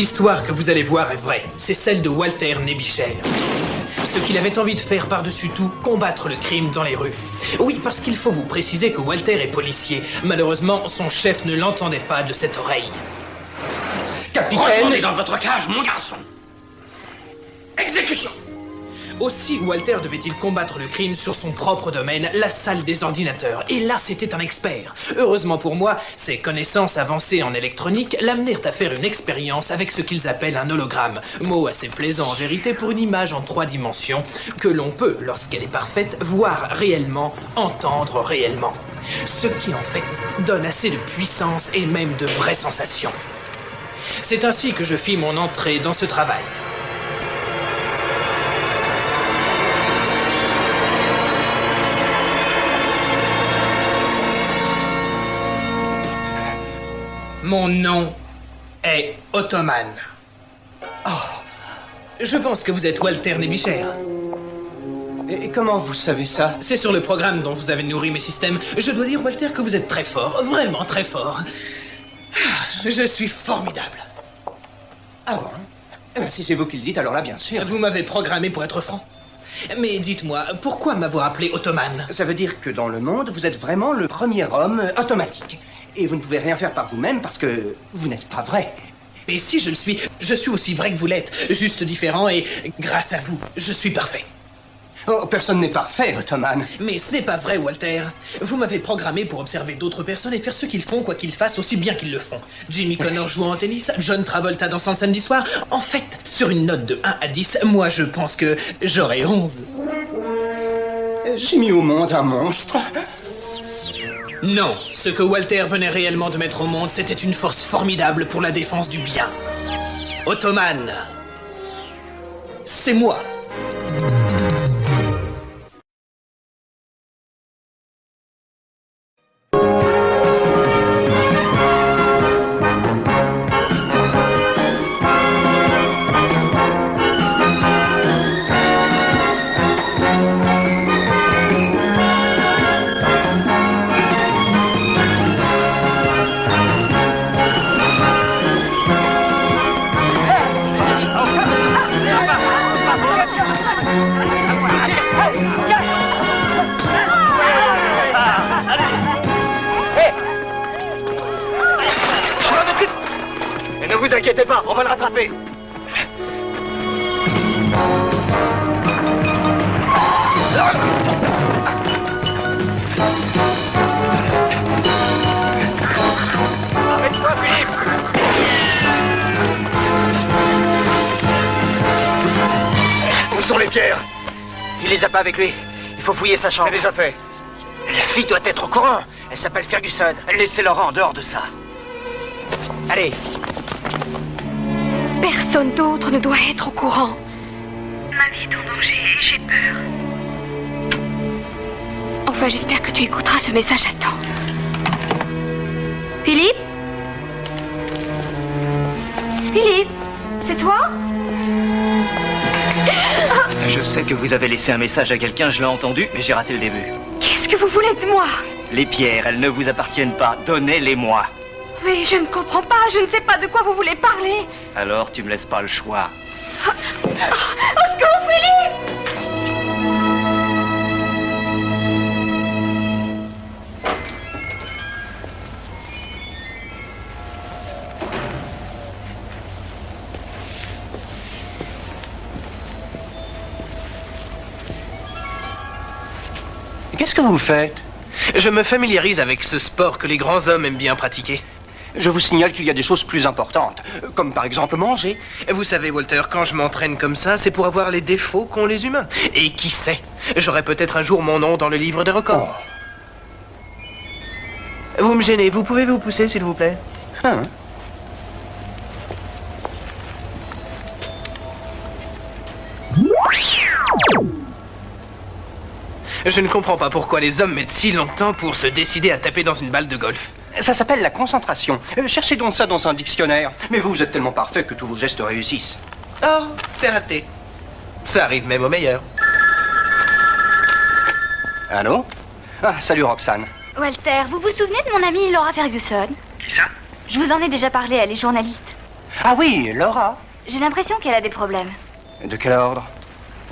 L'histoire que vous allez voir est vraie. C'est celle de Walter Nébichère. Ce qu'il avait envie de faire par-dessus tout, combattre le crime dans les rues. Oui, parce qu'il faut vous préciser que Walter est policier. Malheureusement, son chef ne l'entendait pas de cette oreille. Capitaine... Retournez dans votre cage, mon garçon. Exécution. Aussi, Walter devait-il combattre le crime sur son propre domaine, la salle des ordinateurs. Et là, c'était un expert. Heureusement pour moi, ses connaissances avancées en électronique l'amenèrent à faire une expérience avec ce qu'ils appellent un hologramme. Mot assez plaisant en vérité pour une image en 3 dimensions que l'on peut, lorsqu'elle est parfaite, voir réellement, entendre réellement. Ce qui, en fait, donne assez de puissance et même de vraies sensations. C'est ainsi que je fis mon entrée dans ce travail. Mon nom est Ottoman. Oh, je pense que vous êtes Walter Nébichère. Et comment vous savez ça? C'est sur le programme dont vous avez nourri mes systèmes. Je dois dire, Walter, que vous êtes très fort, vraiment très fort. Je suis formidable. Ah bon? Eh bien, si c'est vous qui le dites, alors là, bien sûr. Vous m'avez programmé pour être franc. Mais dites-moi, pourquoi m'avoir appelé Ottoman? Ça veut dire que dans le monde, vous êtes vraiment le premier homme automatique. Et vous ne pouvez rien faire par vous-même parce que vous n'êtes pas vrai. Mais si je le suis, je suis aussi vrai que vous l'êtes. Juste différent et grâce à vous, je suis parfait. Oh, personne n'est parfait, Ottoman. Mais ce n'est pas vrai, Walter. Vous m'avez programmé pour observer d'autres personnes et faire ce qu'ils font, quoi qu'ils fassent, aussi bien qu'ils le font. Jimmy Connor jouant au tennis, John Travolta dansant le samedi soir. En fait, sur une note de 1 à 10, moi je pense que j'aurai 11. J'ai mis au monde un monstre. Non, ce que Walter venait réellement de mettre au monde, c'était une force formidable pour la défense du bien. Ottoman, c'est moi. Ne vous inquiétez pas, on va le rattraper. Arrête-toi, Philippe. Où sont les pierres? Il les a pas avec lui. Il faut fouiller sa chambre. C'est déjà fait. La fille doit être au courant. Elle s'appelle Ferguson. Laissez Laurent en dehors de ça. Allez. Personne d'autre ne doit être au courant. Ma vie est en danger et j'ai peur. Enfin, j'espère que tu écouteras ce message à temps. Philippe? Philippe? C'est toi? Je sais que vous avez laissé un message à quelqu'un, je l'ai entendu, mais j'ai raté le début. Qu'est-ce que vous voulez de moi? Les pierres, elles ne vous appartiennent pas. Donnez-les-moi. Mais je ne comprends pas, je ne sais pas de quoi vous voulez parler. Alors, tu me laisses pas le choix. Au secours, Philippe! Qu'est-ce que vous faites? Je me familiarise avec ce sport que les grands hommes aiment bien pratiquer. Je vous signale qu'il y a des choses plus importantes, comme par exemple manger. Vous savez, Walter, quand je m'entraîne comme ça, c'est pour avoir les défauts qu'ont les humains. Et qui sait, j'aurai peut-être un jour mon nom dans le livre des records. Vous me gênez, vous pouvez vous pousser, s'il vous plaît? Hein? Je ne comprends pas pourquoi les hommes mettent si longtemps pour se décider à taper dans une balle de golf. Ça s'appelle la concentration. Cherchez donc ça dans un dictionnaire. Mais vous êtes tellement parfait que tous vos gestes réussissent. Oh, c'est raté. Ça arrive même au meilleur. Allô? Ah, salut Roxane. Walter, vous vous souvenez de mon amie Laura Ferguson? Qui ça? Je vous en ai déjà parlé, elle est journaliste. Ah oui, Laura. J'ai l'impression qu'elle a des problèmes. De quel ordre?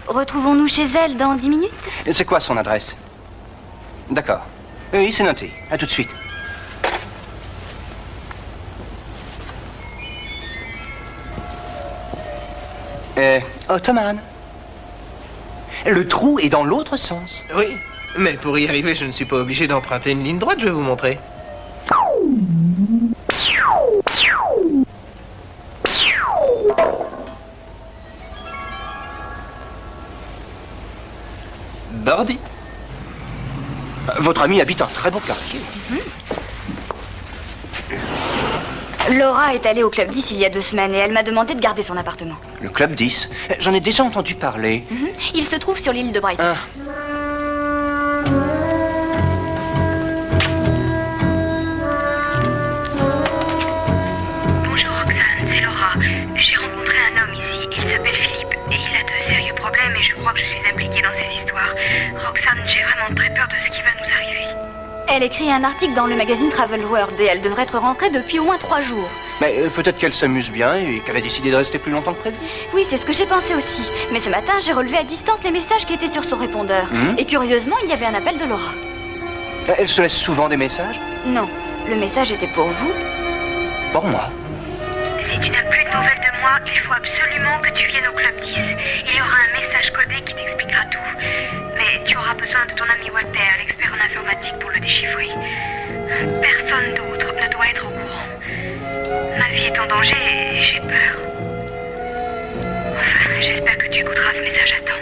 Retrouvons-nous chez elle dans 10 minutes? C'est quoi son adresse? D'accord. Oui, c'est noté. À tout de suite. Ottoman. Le trou est dans l'autre sens. Oui, mais pour y arriver, je ne suis pas obligé d'emprunter une ligne droite, je vais vous montrer. Bordy. Votre ami habite un très beau quartier. Laura est allée au Club 10 il y a 2 semaines et elle m'a demandé de garder son appartement. Le Club 10? J'en ai déjà entendu parler. Il se trouve sur l'île de Brighton. Ah. Bonjour Roxane, c'est Laura. J'ai rencontré un homme ici, il s'appelle Philippe, et il a de sérieux problèmes et je crois que je suis impliquée dans ces histoires. Roxane, j'ai vraiment très peur de ce qui va nous arriver. Elle écrit un article dans le magazine Travel World et elle devrait être rentrée depuis au moins 3 jours. Mais peut-être qu'elle s'amuse bien et qu'elle a décidé de rester plus longtemps que prévu. Oui, c'est ce que j'ai pensé aussi. Mais ce matin, j'ai relevé à distance les messages qui étaient sur son répondeur. Et curieusement, il y avait un appel de Laura. Elle se laisse souvent des messages? Non, le message était pour vous. Pour moi? Si tu n'as plus de nouvelles de moi, il faut absolument que tu viennes au Club 10. Il y aura un message codé qui t'expliquera tout. Mais tu auras besoin de ton ami Walter, l'expert en informatique, pour le déchiffrer. Personne d'autre ne doit être au courant. Ma vie est en danger et j'ai peur. Enfin, j'espère que tu écouteras ce message à temps.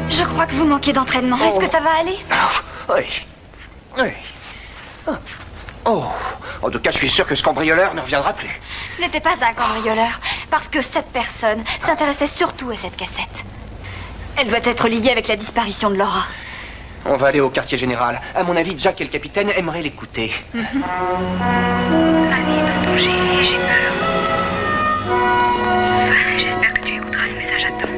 Je crois que vous manquez d'entraînement. Est-ce que ça va aller? Oui. Oui. Oh. En tout cas, je suis sûr que ce cambrioleur ne reviendra plus. Ce n'était pas un cambrioleur, parce que cette personne s'intéressait surtout à cette cassette. Elle doit être liée avec la disparition de Laura. On va aller au quartier général. À mon avis, Jack et le capitaine aimeraient l'écouter. Ma vie est en danger et j'ai peur. Enfin, j'espère que tu écouteras ce message à temps.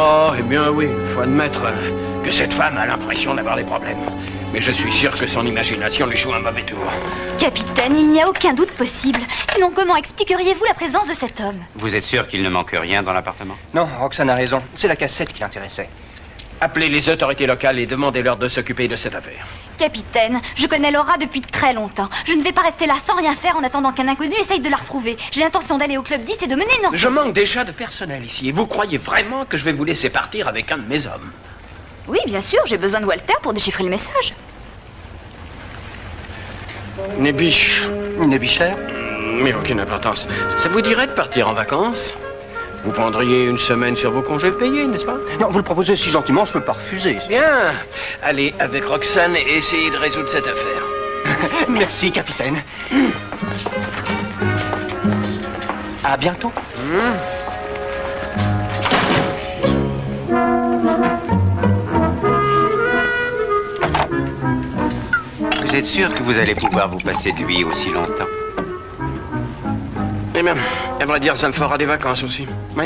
Oh, eh bien oui, faut admettre que cette femme a l'impression d'avoir des problèmes. Mais je suis sûr que son imagination lui joue un mauvais tour. Capitaine, il n'y a aucun doute possible. Sinon, comment expliqueriez-vous la présence de cet homme? Vous êtes sûr qu'il ne manque rien dans l'appartement? Non, Roxane a raison. C'est la cassette qui l'intéressait. Appelez les autorités locales et demandez-leur de s'occuper de cette affaire. Capitaine, je connais Laura depuis très longtemps. Je ne vais pas rester là sans rien faire en attendant qu'un inconnu essaye de la retrouver. J'ai l'intention d'aller au Club 10 et de mener une enquête. Je manque déjà de personnel ici. Et vous croyez vraiment que je vais vous laisser partir avec un de mes hommes? Oui, bien sûr, j'ai besoin de Walter pour déchiffrer le message. Nébiche. Nébichère? Mais aucune importance. Ça vous dirait de partir en vacances? Vous prendriez une semaine sur vos congés payés, n'est-ce pas? Non, vous le proposez si gentiment, je peux pas refuser. Bien. Allez avec Roxane et essayez de résoudre cette affaire. Merci, capitaine. À bientôt. Vous êtes sûr que vous allez pouvoir vous passer de lui aussi longtemps? Eh bien, à vrai dire, ça me fera des vacances aussi. Oui.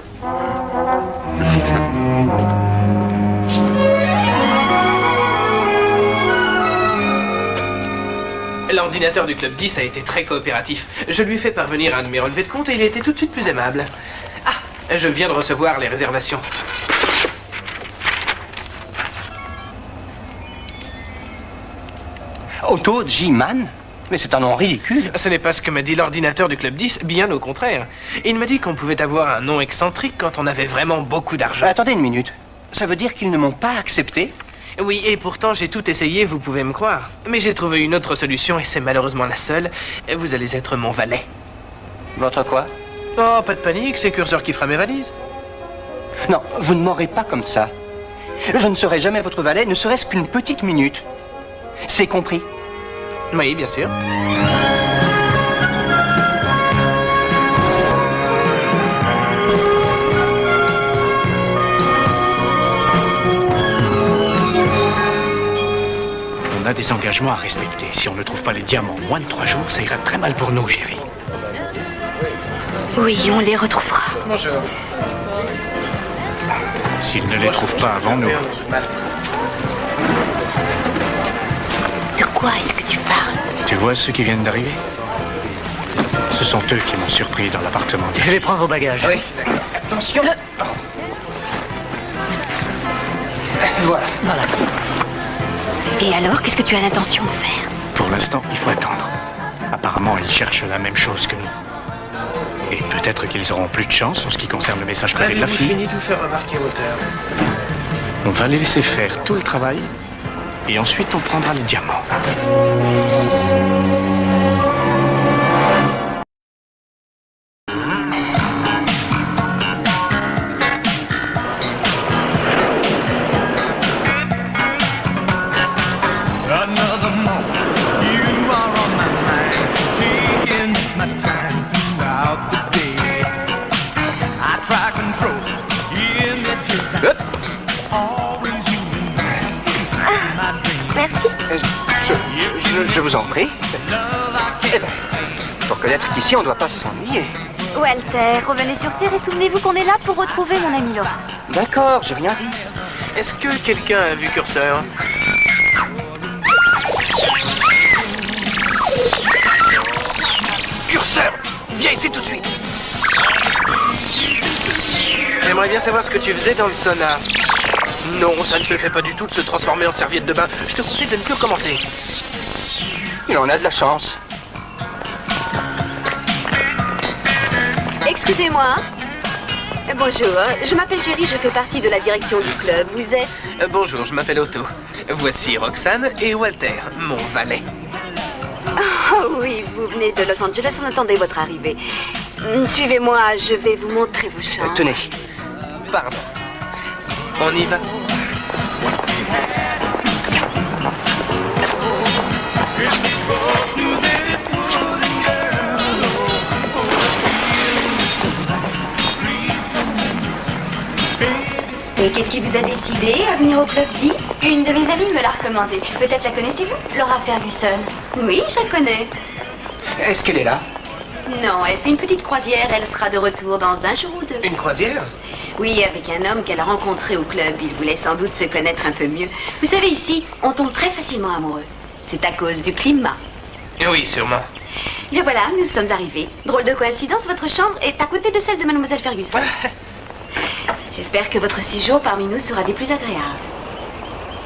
L'ordinateur du Club 10 a été très coopératif. Je lui ai fait parvenir un de mes relevés de compte et il a été tout de suite plus aimable. Ah, je viens de recevoir les réservations. Otto G. Mann? Mais c'est un nom ridicule. Ce n'est pas ce que m'a dit l'ordinateur du Club 10, bien au contraire. Il m'a dit qu'on pouvait avoir un nom excentrique quand on avait vraiment beaucoup d'argent. Attendez une minute. Ça veut dire qu'ils ne m'ont pas accepté? Oui, et pourtant j'ai tout essayé, vous pouvez me croire. Mais j'ai trouvé une autre solution et c'est malheureusement la seule. Vous allez être mon valet. Votre quoi? Oh, pas de panique, c'est Curseur qui fera mes valises. Non, vous ne m'aurez pas comme ça. Je ne serai jamais votre valet, ne serait-ce qu'une petite minute. C'est compris? Oui, bien sûr. a des engagements à respecter. Si on ne trouve pas les diamants en moins de 3 jours, ça ira très mal pour nous, chérie. Oui, on les retrouvera. Bonjour. S'ils ne les trouvent pas avant nous. De quoi est-ce que tu parles? Tu vois ceux qui viennent d'arriver? Ce sont eux qui m'ont surpris dans l'appartement. Je vais prendre vos bagages. Oui. Attention. Voilà. Voilà. Et alors, qu'est-ce que tu as l'intention de faire? Pour l'instant, il faut attendre. Apparemment, ils cherchent la même chose que nous. Et peut-être qu'ils auront plus de chance en ce qui concerne le message codé de la Avez-vous fille. fini de vous faire remarquer, Walter? On va les laisser faire tout le travail. Et ensuite, on prendra les diamants. Merci. Je vous en prie. Eh ben, faut reconnaître qu'ici, on ne doit pas s'ennuyer. Walter, revenez sur Terre et souvenez-vous qu'on est là pour retrouver mon ami Laura. D'accord, j'ai rien dit. Est-ce que quelqu'un a vu Curseur? Curseur! Viens ici tout de suite! J'aimerais bien savoir ce que tu faisais dans le sauna. Non, ça ne se fait pas du tout de se transformer en serviette de bain. Je te conseille de ne plus recommencer. Il en a de la chance. Excusez-moi. Bonjour, je m'appelle Jerry, je fais partie de la direction du club. Vous êtes... Bonjour, je m'appelle Otto. Voici Roxane et Walter, mon valet. Oh oui, vous venez de Los Angeles, on attendait votre arrivée. Suivez-moi, je vais vous montrer vos chambres. Tenez. Pardon. On y va? Et qu'est-ce qui vous a décidé à venir au Club 10? Une de mes amies me l'a recommandé. Peut-être la connaissez-vous? Laura Ferguson. Oui, je la connais. Est-ce qu'elle est là? Non, elle fait une petite croisière, elle sera de retour dans un jour ou deux. Une croisière? Oui, avec un homme qu'elle a rencontré au club. Il voulait sans doute se connaître un peu mieux. Vous savez, ici, on tombe très facilement amoureux. C'est à cause du climat. Oui, sûrement. Bien voilà, nous sommes arrivés. Drôle de coïncidence, votre chambre est à côté de celle de Mademoiselle Ferguson. J'espère que votre séjour parmi nous sera des plus agréables.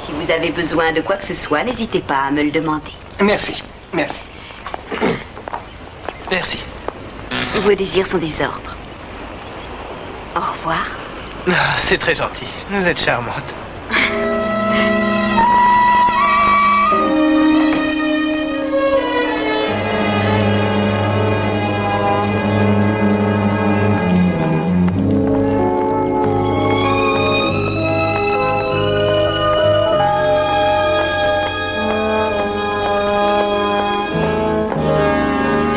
Si vous avez besoin de quoi que ce soit, n'hésitez pas à me le demander. Merci, merci. Merci. Vos désirs sont des ordres. Au revoir. Ah, c'est très gentil. Vous êtes charmante.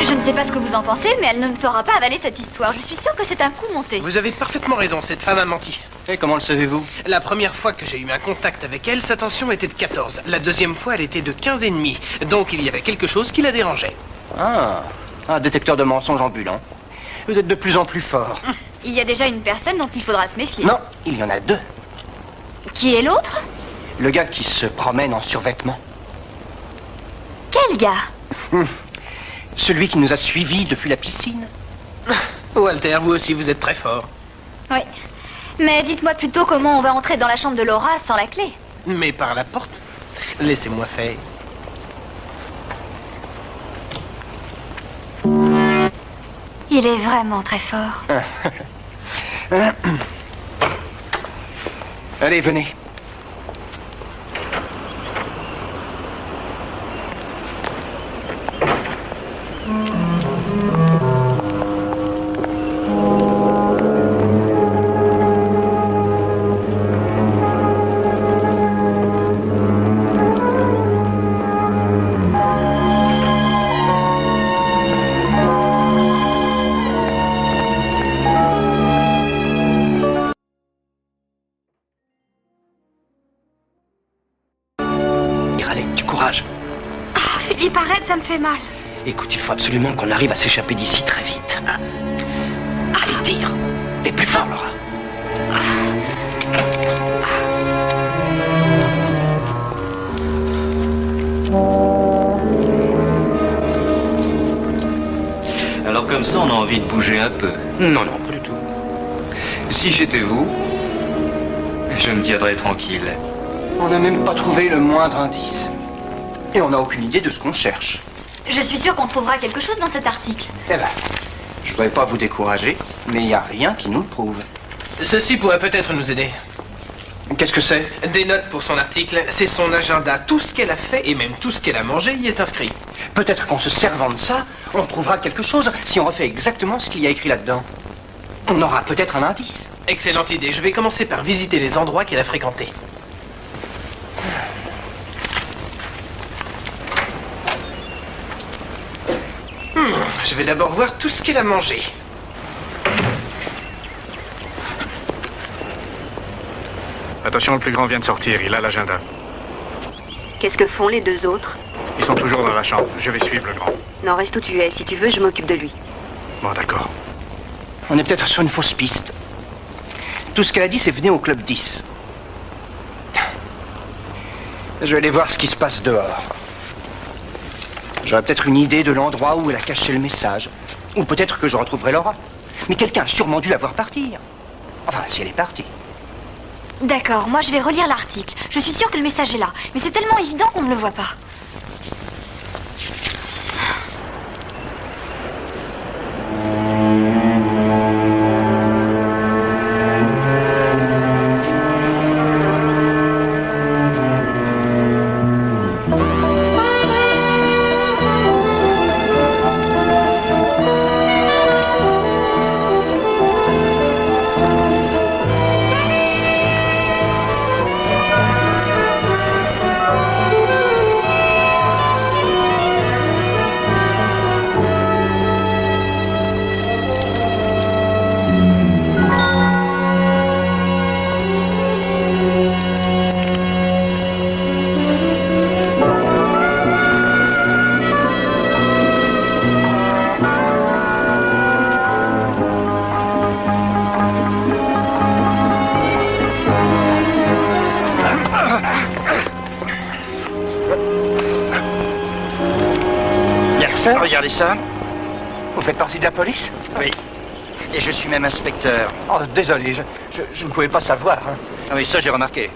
Je ne sais pas ce que vous en pensez, mais elle ne me fera pas avaler cette histoire. Je suis sûre que c'est un coup monté. Vous avez parfaitement raison, cette femme a menti. Et comment le savez-vous? La première fois que j'ai eu un contact avec elle, sa tension était de 14. La deuxième fois, elle était de 15,5. Donc il y avait quelque chose qui la dérangeait. Ah, un détecteur de mensonges ambulant. Vous êtes de plus en plus fort. Il y a déjà une personne dont il faudra se méfier. Non, il y en a deux. Qui est l'autre? Le gars qui se promène en survêtement. Quel gars? Celui qui nous a suivis depuis la piscine. Walter, vous aussi, vous êtes très fort. Oui. Mais dites-moi plutôt comment on va entrer dans la chambre de Laura sans la clé. Mais par la porte. Laissez-moi faire. Il est vraiment très fort. Allez, venez. Ça me fait mal. Écoute, il faut absolument qu'on arrive à s'échapper d'ici très vite. Allez, tire. Et plus fort, Laura. Alors comme ça, on a envie de bouger un peu. Non, non, pas du tout. Si j'étais vous, je me tiendrais tranquille. On n'a même pas trouvé le moindre indice. Et on n'a aucune idée de ce qu'on cherche. Je suis sûre qu'on trouvera quelque chose dans cet article. Eh ben, je voudrais pas vous décourager, mais il n'y a rien qui nous le prouve. Ceci pourrait peut-être nous aider. Qu'est-ce que c'est? Des notes pour son article, c'est son agenda. Tout ce qu'elle a fait et même tout ce qu'elle a mangé y est inscrit. Peut-être qu'en se servant de ça, on trouvera quelque chose si on refait exactement ce qu'il y a écrit là-dedans. On aura peut-être un indice. Excellente idée. Je vais commencer par visiter les endroits qu'elle a fréquentés. Je vais d'abord voir tout ce qu'elle a mangé. Attention, le plus grand vient de sortir, il a l'agenda. Qu'est-ce que font les deux autres? Ils sont toujours dans la chambre, je vais suivre le grand. Non, reste où tu es. Si tu veux, je m'occupe de lui. Bon, d'accord. On est peut-être sur une fausse piste. Tout ce qu'elle a dit, c'est venez au club 10. Je vais aller voir ce qui se passe dehors. J'aurai peut-être une idée de l'endroit où elle a caché le message. Ou peut-être que je retrouverai Laura. Mais quelqu'un a sûrement dû la voir partir. Enfin, si elle est partie. D'accord, moi je vais relire l'article. Je suis sûre que le message est là. Mais c'est tellement évident qu'on ne le voit pas. Regardez ça. Vous faites partie de la police? Oui. Et je suis même inspecteur. Oh, désolé, je ne pouvais pas savoir. Hein. Ah oui, ça j'ai remarqué.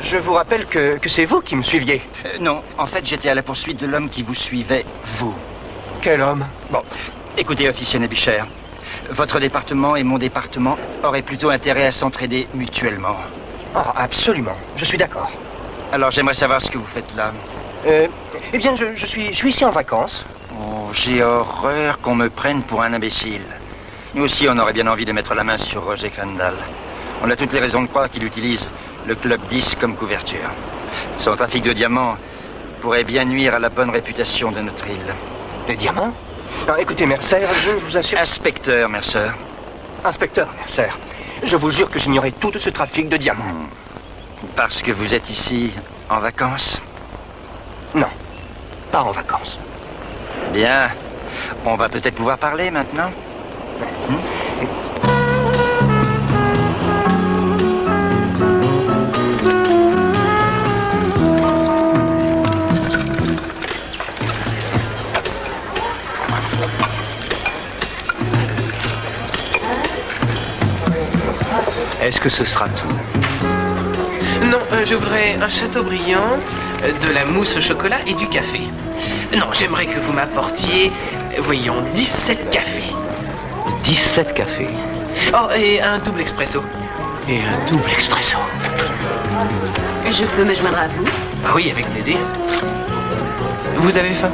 Je vous rappelle que c'est vous qui me suiviez. Non, en fait j'étais à la poursuite de l'homme qui vous suivait, vous. Quel homme? Bon, écoutez, officier Nebicher, votre département et mon département auraient plutôt intérêt à s'entraider mutuellement. Oh, absolument, je suis d'accord. Alors j'aimerais savoir ce que vous faites là. Eh bien, je suis ici en vacances. Oh, j'ai horreur qu'on me prenne pour un imbécile. Nous aussi, on aurait bien envie de mettre la main sur Roger Crandall. On a toutes les raisons de croire qu'il utilise le Club 10 comme couverture. Son trafic de diamants pourrait bien nuire à la bonne réputation de notre île. Des diamants? Non, écoutez, Mercer, je vous assure... Inspecteur, Mercer. Inspecteur Mercer, je vous jure que j'ignorais tout de ce trafic de diamants. Parce que vous êtes ici en vacances? Non, pas en vacances. Bien. On va peut-être pouvoir parler maintenant. Est-ce que ce sera tout? Non, je voudrais un Châteaubriand, de la mousse au chocolat et du café. Non, j'aimerais que vous m'apportiez, voyons, 17 cafés. 17 cafés. Oh, et un double expresso. Et un double expresso. Je peux me joindre à vous? Oui, avec plaisir. Vous avez faim?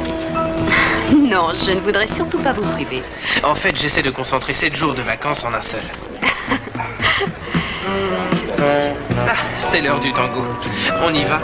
Non, je ne voudrais surtout pas vous priver. En fait, j'essaie de concentrer 7 jours de vacances en un seul. Ah, c'est l'heure du tango. On y va.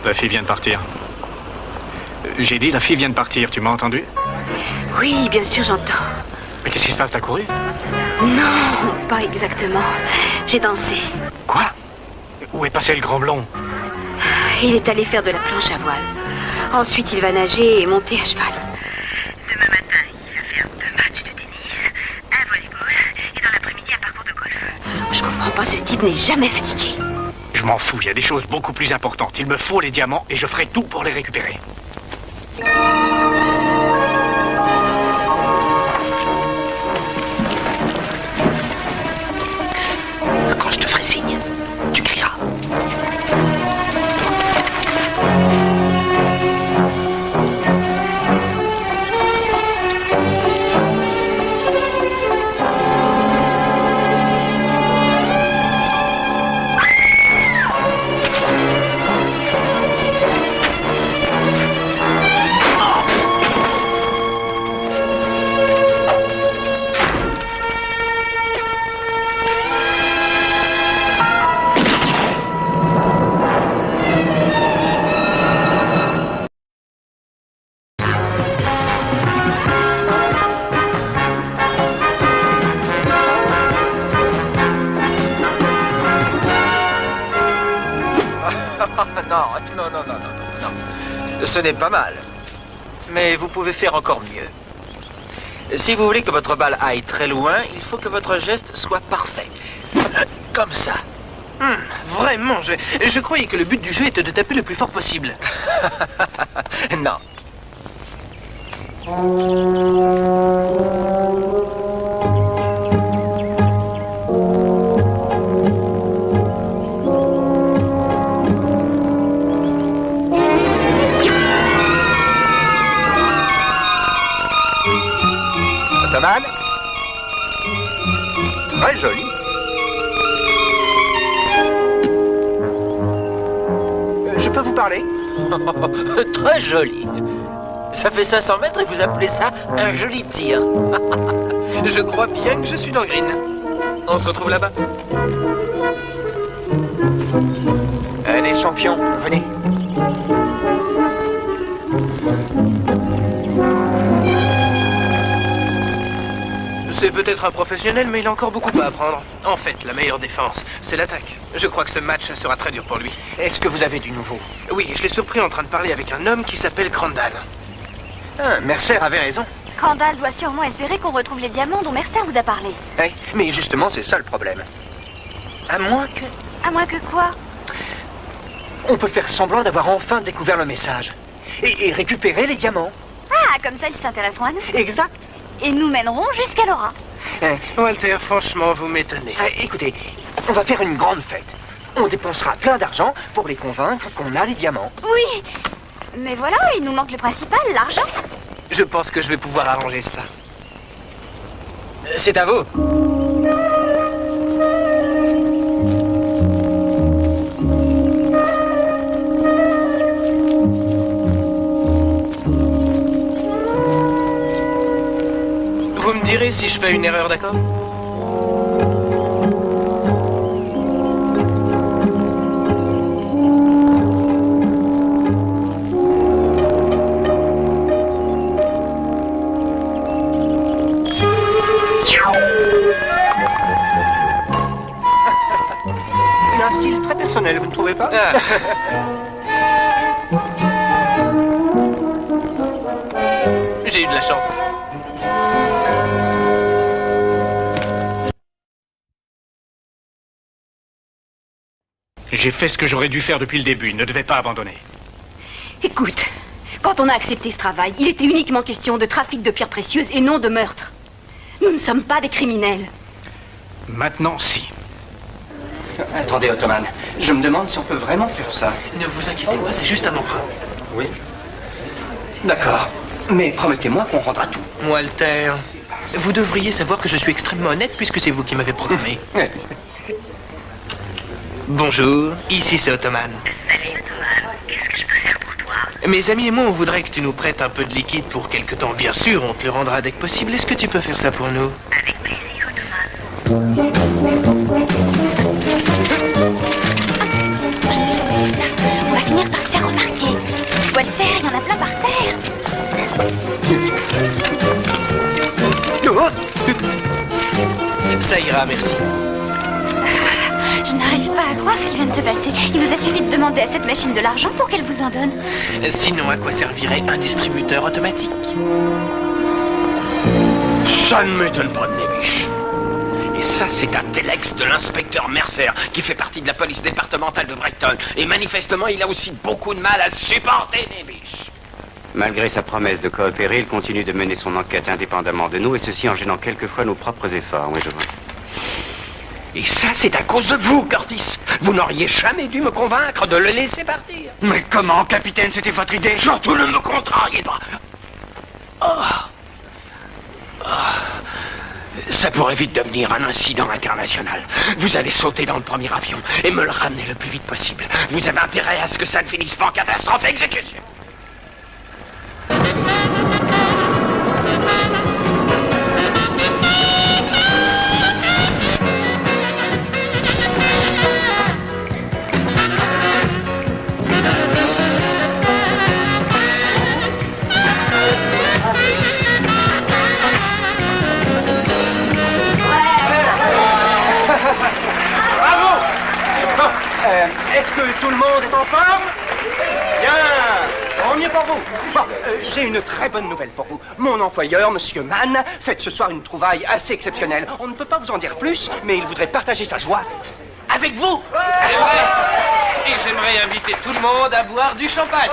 La fille vient de partir. J'ai dit la fille vient de partir, tu m'as entendu? Oui, bien sûr, j'entends. Mais qu'est-ce qui se passe, t'as couru? Non, pas exactement. J'ai dansé. Quoi? Où est passé le grand blond? Il est allé faire de la planche à voile. Ensuite, il va nager et monter à cheval. Demain matin, il va faire 2 matchs de tennis, un volleyball et dans l'après-midi un parcours de golf. Je comprends pas, ce type n'est jamais fatigué. Je m'en fous, il y a des choses beaucoup plus importantes. Il me faut les diamants et je ferai tout pour les récupérer. Quand je te ferai signe, tu crieras. Non. Ce n'est pas mal. Mais vous pouvez faire encore mieux. Si vous voulez que votre balle aille très loin, il faut que votre geste soit parfait. Comme ça. Vraiment, je croyais que le but du jeu était de taper le plus fort possible. Non. Ottoman? Très joli. Je peux vous parler? Très joli. Ça fait 500 mètres et vous appelez ça un joli tir. Je crois bien que je suis dans Green. On se retrouve là-bas. Les champions, venez. C'est peut-être un professionnel, mais il a encore beaucoup à apprendre. En fait, la meilleure défense, c'est l'attaque. Je crois que ce match sera très dur pour lui. Est-ce que vous avez du nouveau? Oui, je l'ai surpris en train de parler avec un homme qui s'appelle Crandall. Mercer avait raison. Crandall doit sûrement espérer qu'on retrouve les diamants dont Mercer vous a parlé. Oui, mais justement, c'est ça le problème. À moins que... À moins que quoi? On peut faire semblant d'avoir enfin découvert le message. Et récupérer les diamants. Ah, comme ça, ils s'intéresseront à nous. Exact. Et nous mènerons jusqu'à Laura. Walter, franchement, vous m'étonnez. Écoutez, on va faire une grande fête. On dépensera plein d'argent pour les convaincre qu'on a les diamants. Oui. Mais voilà, il nous manque le principal, l'argent. Je pense que je vais pouvoir arranger ça. C'est à vous. Vous me direz si je fais une erreur, d'accord? Il a un style très personnel, vous ne trouvez pas? chance. J'ai fait ce que j'aurais dû faire depuis le début. Il ne devait pas abandonner. Écoute, quand on a accepté ce travail, il était uniquement question de trafic de pierres précieuses et non de meurtre. Nous ne sommes pas des criminels. Maintenant, si. Attendez, Ottoman. Je me demande si on peut vraiment faire ça. Ne vous inquiétez pas, c'est juste un emprunt. Oui. D'accord. Mais promettez-moi qu'on rendra tout. Walter, vous devriez savoir que je suis extrêmement honnête puisque c'est vous qui m'avez programmé. Bonjour, ici c'est Ottoman. Salut Ottoman, qu'est-ce que je peux faire pour toi? Mes amis et moi, on voudrait que tu nous prêtes un peu de liquide pour quelque temps. Bien sûr, on te le rendra dès que possible. Est-ce que tu peux faire ça pour nous? Avec plaisir Ottoman. Je n'ai jamais vu ça. On va finir par se faire remarquer. Walter, il y en a plein par terre. Ça ira, merci. Je n'arrive pas à croire ce qui vient de se passer. Il vous a suffi de demander à cette machine de l'argent pour qu'elle vous en donne. Sinon, à quoi servirait un distributeur automatique? Ça ne m'étonne pas de Nebiche. Et ça, c'est un télex de l'inspecteur Mercer, qui fait partie de la police départementale de Brighton. Et manifestement, il a aussi beaucoup de mal à supporter Nebiche. Malgré sa promesse de coopérer, il continue de mener son enquête indépendamment de nous, et ceci en gênant quelquefois nos propres efforts. Oui, je vois. Et ça, c'est à cause de vous, Curtis. Vous n'auriez jamais dû me convaincre de le laisser partir. Mais comment, capitaine? C'était votre idée? Surtout ne me contrariez pas. Ça pourrait vite devenir un incident international. Vous allez sauter dans le premier avion et me le ramener le plus vite possible. Vous avez intérêt à ce que ça ne finisse pas en catastrophe et exécution. Est-ce que tout le monde est en forme? Bien. Tant mieux pour vous. Bon, j'ai une très bonne nouvelle pour vous. Mon employeur, Monsieur Mann, fête ce soir une trouvaille assez exceptionnelle. On ne peut pas vous en dire plus, mais il voudrait partager sa joie avec vous. C'est vrai. Et j'aimerais inviter tout le monde à boire du champagne.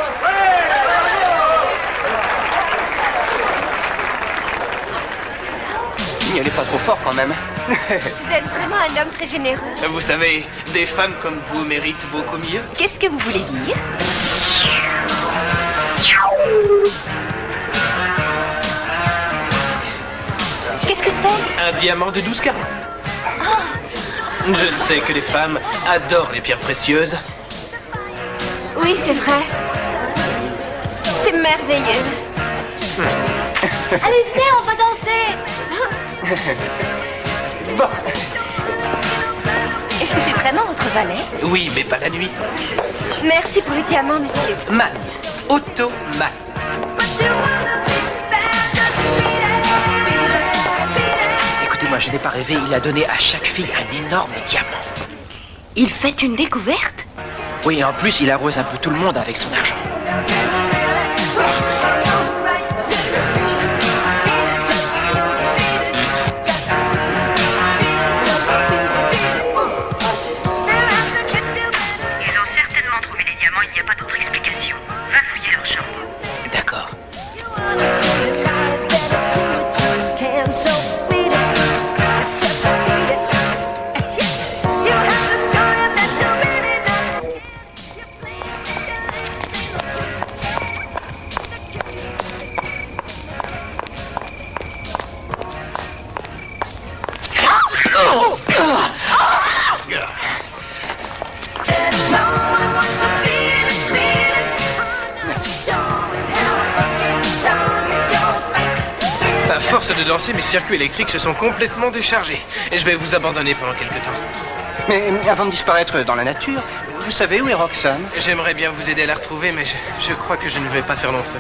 N'y allez pas trop fort quand même. Vous êtes vraiment un homme très généreux. Vous savez, des femmes comme vous méritent beaucoup mieux. Qu'est-ce que vous voulez dire? Qu'est-ce que c'est? Un diamant de 12 carats. Je sais que les femmes adorent les pierres précieuses. Oui, c'est vrai. C'est merveilleux. Allez, viens, on va danser. Bon. Est-ce que c'est vraiment votre valet? Oui, mais pas la nuit. Merci pour le diamant, monsieur. Man. Otto Man. Écoutez-moi, je n'ai pas rêvé. Il a donné à chaque fille un énorme diamant. Il fait une découverte? Oui, en plus, il arrose un peu tout le monde avec son argent. Il n'y a pas d'autre explication. Va fouiller leur chambre. D'accord. À force de danser, mes circuits électriques se sont complètement déchargés. Et je vais vous abandonner pendant quelque temps. Mais avant de disparaître dans la nature, vous savez où est Roxane? J'aimerais bien vous aider à la retrouver, mais je crois que je ne vais pas faire long feu.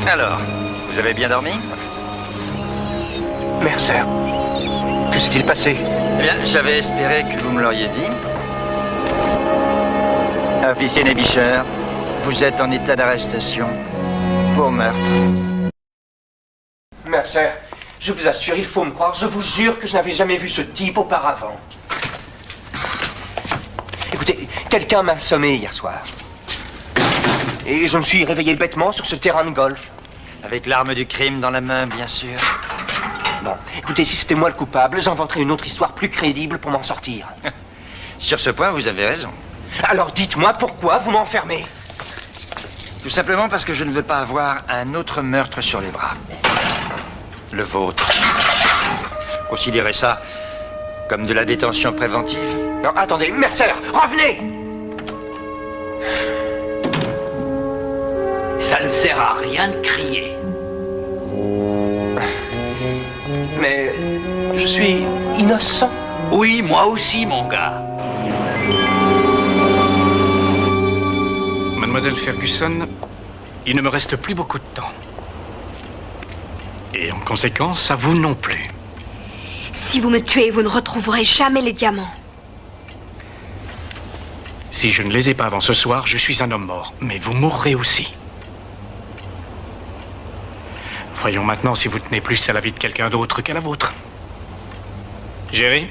Alors, vous avez bien dormi? Mercer, que s'est-il passé? Eh bien, j'avais espéré que vous me l'auriez dit. Officier Nebisher, vous êtes en état d'arrestation pour meurtre. Mercer, je vous assure, il faut me croire, je vous jure que je n'avais jamais vu ce type auparavant. Écoutez, quelqu'un m'a assommé hier soir. Et je me suis réveillé bêtement sur ce terrain de golf. Avec l'arme du crime dans la main, bien sûr. Bon, écoutez, si c'était moi le coupable, j'inventerais une autre histoire plus crédible pour m'en sortir. Sur ce point, vous avez raison. Alors dites-moi pourquoi vous m'enfermez. Tout simplement parce que je ne veux pas avoir un autre meurtre sur les bras. Le vôtre. Considérez ça comme de la détention préventive. Non, attendez, Mercer, revenez! Ça ne sert à rien de crier. Mais je suis innocent. Oui, moi aussi, mon gars. Mademoiselle Ferguson, il ne me reste plus beaucoup de temps. Et en conséquence, à vous non plus. Si vous me tuez, vous ne retrouverez jamais les diamants. Si je ne les ai pas avant ce soir, je suis un homme mort. Mais vous mourrez aussi. Voyons maintenant si vous tenez plus à la vie de quelqu'un d'autre qu'à la vôtre. Jerry?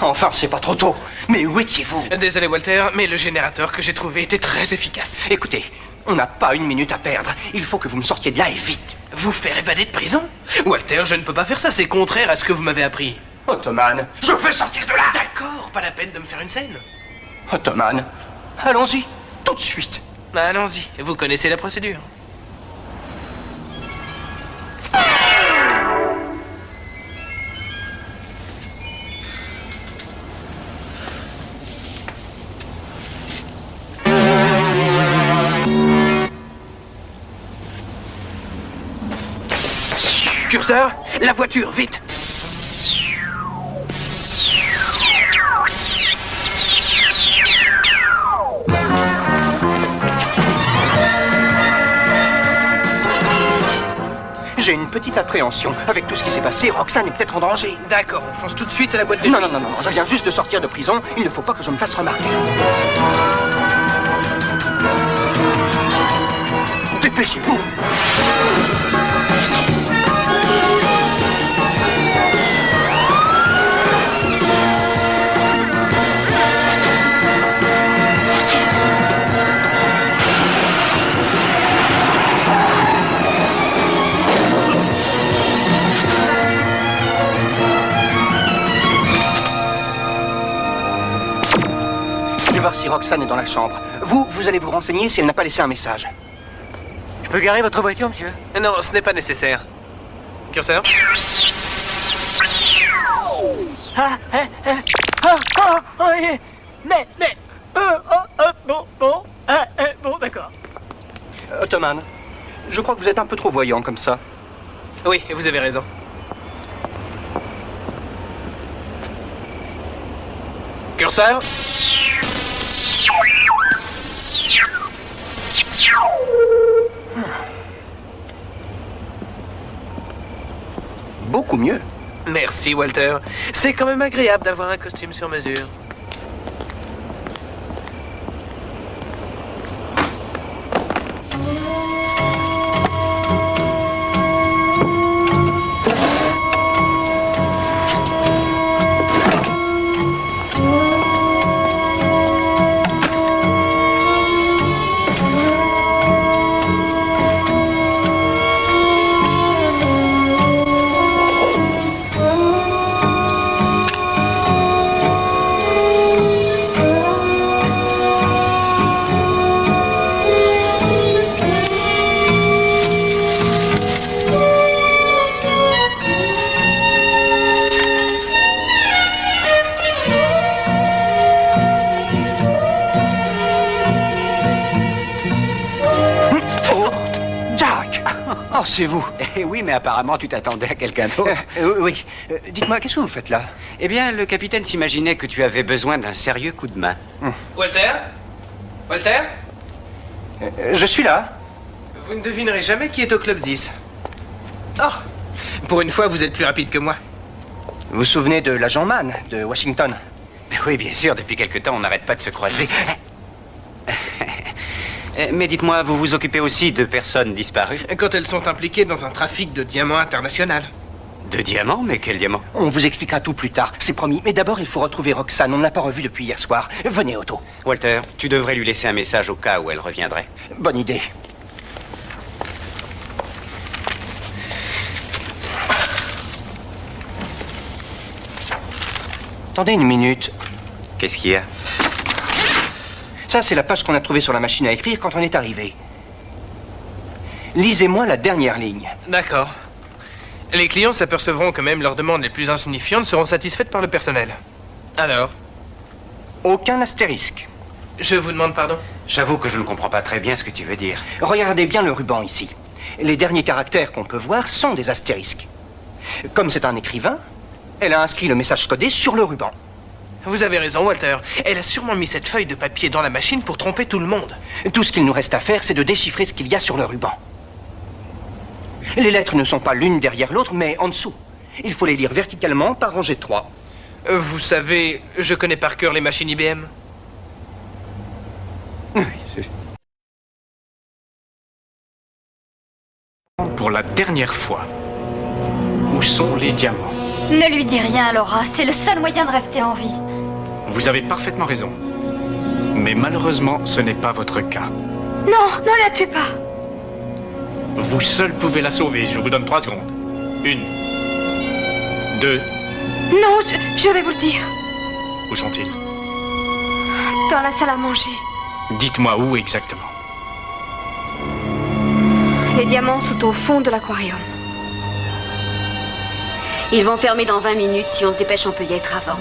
Enfin, c'est pas trop tôt. Mais où étiez-vous? Désolé, Walter, mais le générateur que j'ai trouvé était très efficace. Écoutez, on n'a pas une minute à perdre. Il faut que vous me sortiez de là et vite. Vous faire évader de prison? Walter, je ne peux pas faire ça, c'est contraire à ce que vous m'avez appris. Ottoman, je veux sortir de là! D'accord, pas la peine de me faire une scène. Ottoman, allons-y, tout de suite. Allons-y, vous connaissez la procédure. Curseur, la voiture, vite! J'ai une petite appréhension. Avec tout ce qui s'est passé, Roxane est peut-être en danger. D'accord, on fonce tout de suite à la boîte de Non, nuit. non, non, non, je viens juste de sortir de prison. Il ne faut pas que je me fasse remarquer. Dépêchez-vous! Je vais voir si Roxane est dans la chambre. Vous allez vous renseigner si elle n'a pas laissé un message. Je peux garer votre voiture, monsieur? Non, ce n'est pas nécessaire. Curseur? Bon, d'accord. Ottoman, je crois que vous êtes un peu trop voyant comme ça. Oui, vous avez raison. Curseur? Merci, Walter. C'est quand même agréable d'avoir un costume sur mesure. Oh, c'est vous. Eh oui, mais apparemment, tu t'attendais à quelqu'un d'autre. Oui. Dites-moi, qu'est-ce que vous faites là? Eh bien, le capitaine s'imaginait que tu avais besoin d'un sérieux coup de main. Walter? Walter? Je suis là. Vous ne devinerez jamais qui est au Club 10. Oh! Pour une fois, vous êtes plus rapide que moi. Vous vous souvenez de l'agent Mann, de Washington? Oui, bien sûr, depuis quelque temps, on n'arrête pas de se croiser. Mais dites-moi, vous vous occupez aussi de personnes disparues? Quand elles sont impliquées dans un trafic de diamants international. De diamants? Mais quel diamant? On vous expliquera tout plus tard, c'est promis. Mais d'abord, il faut retrouver Roxane. On ne l'a pas revue depuis hier soir. Venez, Otto. Walter, tu devrais lui laisser un message au cas où elle reviendrait. Bonne idée. Attendez une minute. Qu'est-ce qu'il y a? Ça, c'est la page qu'on a trouvée sur la machine à écrire quand on est arrivé. Lisez-moi la dernière ligne. D'accord. Les clients s'apercevront que même leurs demandes les plus insignifiantes seront satisfaites par le personnel. Alors? Aucun astérisque. Je vous demande pardon? J'avoue que je ne comprends pas très bien ce que tu veux dire. Regardez bien le ruban ici. Les derniers caractères qu'on peut voir sont des astérisques. Comme c'est un écrivain, elle a inscrit le message codé sur le ruban. Vous avez raison, Walter. Elle a sûrement mis cette feuille de papier dans la machine pour tromper tout le monde. Tout ce qu'il nous reste à faire, c'est de déchiffrer ce qu'il y a sur le ruban. Les lettres ne sont pas l'une derrière l'autre, mais en dessous. Il faut les lire verticalement par rangée de 3. Vous savez, je connais par cœur les machines IBM. Pour la dernière fois, où sont les diamants? Ne lui dis rien, Laura. C'est le seul moyen de rester en vie. Vous avez parfaitement raison. Mais malheureusement, ce n'est pas votre cas. Non, ne la tue pas. Vous seul pouvez la sauver. Je vous donne 3 secondes. 1, 2. Non, je vais vous le dire. Où sont-ils? Dans la salle à manger. Dites-moi où exactement. Les diamants sont au fond de l'aquarium. Ils vont fermer dans 20 minutes. Si on se dépêche, on peut y être avant.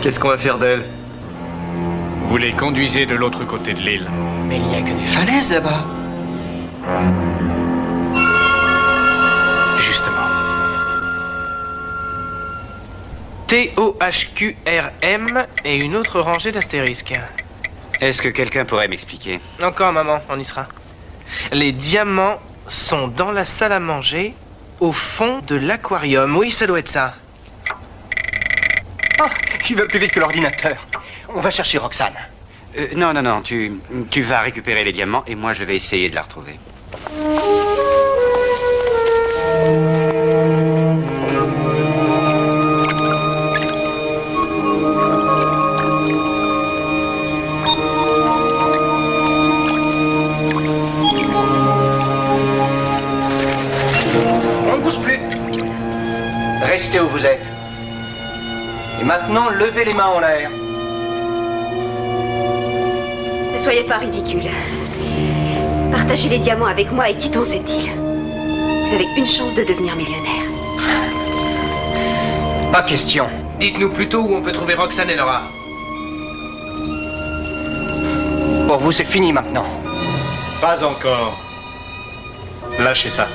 Qu'est-ce qu'on va faire d'elle? Vous les conduisez de l'autre côté de l'île. Mais il n'y a que des falaises là-bas. Justement. TOHQRM et une autre rangée d'astérisques. Est-ce que quelqu'un pourrait m'expliquer? Encore, maman, on y sera. Les diamants sont dans la salle à manger, au fond de l'aquarium. Oui, ça doit être ça. Oh, il va plus vite que l'ordinateur. On va chercher Roxane. Non, tu vas récupérer les diamants et moi je vais essayer de la retrouver. On ne bouge plus. Restez où vous êtes. Et maintenant, levez les mains en l'air. Ne soyez pas ridicule. Partagez les diamants avec moi et quittons cette île. Vous avez une chance de devenir millionnaire. Pas question. Dites-nous plutôt où on peut trouver Roxane et Laura. Pour vous, c'est fini maintenant. Pas encore. Lâchez ça.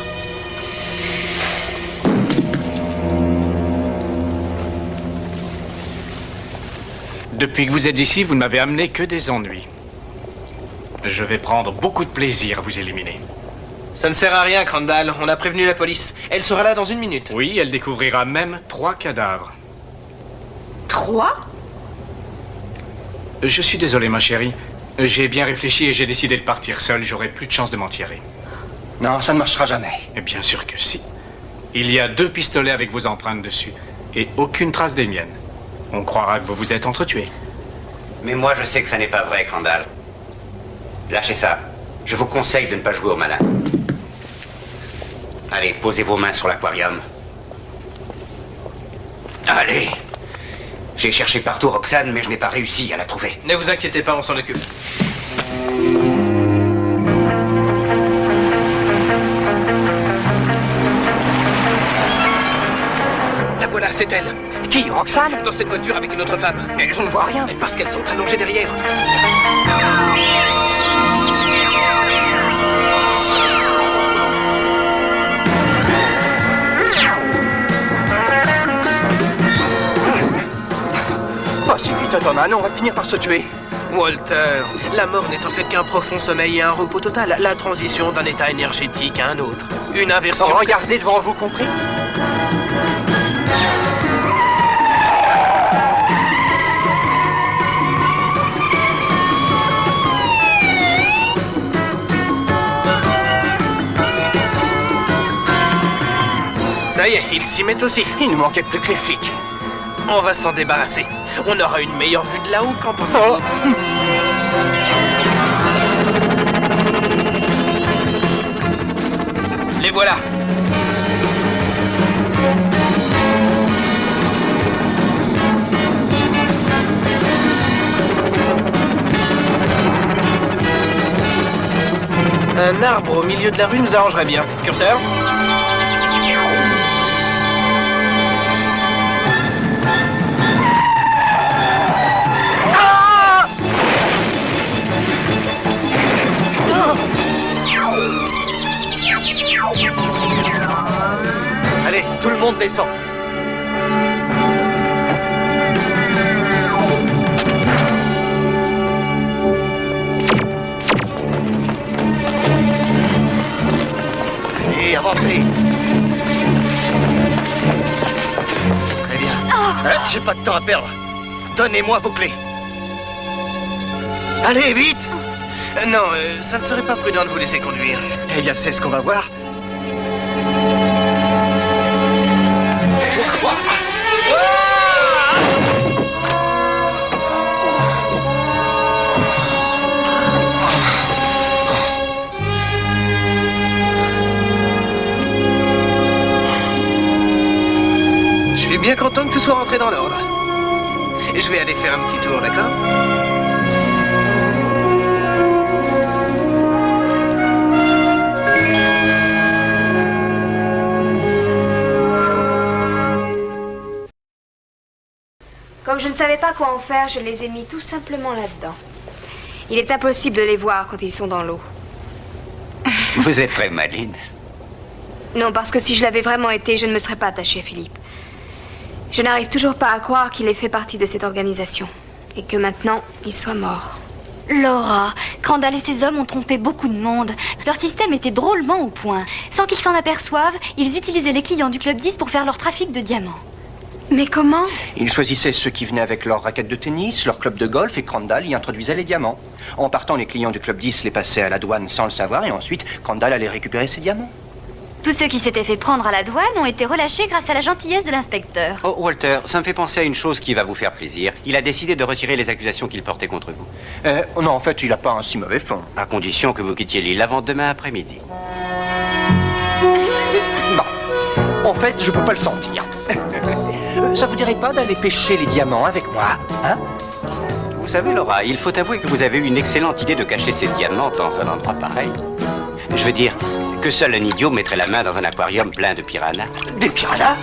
Depuis que vous êtes ici, vous ne m'avez amené que des ennuis. Je vais prendre beaucoup de plaisir à vous éliminer. Ça ne sert à rien, Crandall. On a prévenu la police. Elle sera là dans 1 minute. Oui, elle découvrira même 3 cadavres. 3? Je suis désolé, ma chérie. J'ai bien réfléchi et j'ai décidé de partir seul. J'aurai plus de chance de m'en tirer. Non, ça ne marchera jamais. Et bien sûr que si. Il y a 2 pistolets avec vos empreintes dessus. Et aucune trace des miennes. On croira que vous vous êtes entretués. Mais moi, je sais que ça n'est pas vrai, Crandall. Lâchez ça. Je vous conseille de ne pas jouer au malin. Allez, posez vos mains sur l'aquarium. Allez. J'ai cherché partout Roxane, mais je n'ai pas réussi à la trouver. Ne vous inquiétez pas, on s'en occupe. La voilà, c'est elle. Qui, Roxane? Dans cette voiture avec une autre femme. Mais je ne vois rien. Parce qu'elles sont allongées derrière. Pas si vite, Thomas, on va finir par se tuer. Walter, la mort n'est en fait qu'un profond sommeil et un repos total. La transition d'un état énergétique à un autre. Une inversion... Regardez devant vous, compris? Ça y est, ils s'y mettent aussi. Il ne manquait plus que les flics. On va s'en débarrasser. On aura une meilleure vue de là-haut, qu'en pensez-vous? Les voilà. Un arbre au milieu de la rue nous arrangerait bien. Curseur? Allez, tout le monde descend. Allez, avancez. Très bien. J'ai pas de temps à perdre. Donnez-moi vos clés. Allez, vite! Non, ça ne serait pas prudent de vous laisser conduire. Eh bien, c'est ce qu'on va voir. Je suis bien content que tout soit rentré dans l'ordre. Et je vais aller faire un petit tour, d'accord? Comme je ne savais pas quoi en faire, je les ai mis tout simplement là-dedans. Il est impossible de les voir quand ils sont dans l'eau. Vous êtes très maligne. Non, parce que si je l'avais vraiment été, je ne me serais pas attachée à Philippe. Je n'arrive toujours pas à croire qu'il ait fait partie de cette organisation. Et que maintenant, il soit mort. Laura, Crandall et ses hommes ont trompé beaucoup de monde. Leur système était drôlement au point. Sans qu'ils s'en aperçoivent, ils utilisaient les clients du Club 10 pour faire leur trafic de diamants. Mais comment? Ils choisissaient ceux qui venaient avec leurs raquettes de tennis, leur club de golf, et Crandall y introduisait les diamants. En partant, les clients du Club 10 les passaient à la douane sans le savoir, et ensuite, Crandall allait récupérer ses diamants. Tous ceux qui s'étaient fait prendre à la douane ont été relâchés grâce à la gentillesse de l'inspecteur. Oh, Walter, ça me fait penser à une chose qui va vous faire plaisir. Il a décidé de retirer les accusations qu'il portait contre vous. Non, en fait, il n'a pas un si mauvais fond. À condition que vous quittiez l'île avant demain après-midi. Bon, en fait, je peux pas le sentir. Ça vous dirait pas d'aller pêcher les diamants avec moi, hein? Vous savez, Laura, il faut avouer que vous avez eu une excellente idée de cacher ces diamants dans un endroit pareil. Je veux dire que seul un idiot mettrait la main dans un aquarium plein de piranhas. Des piranhas?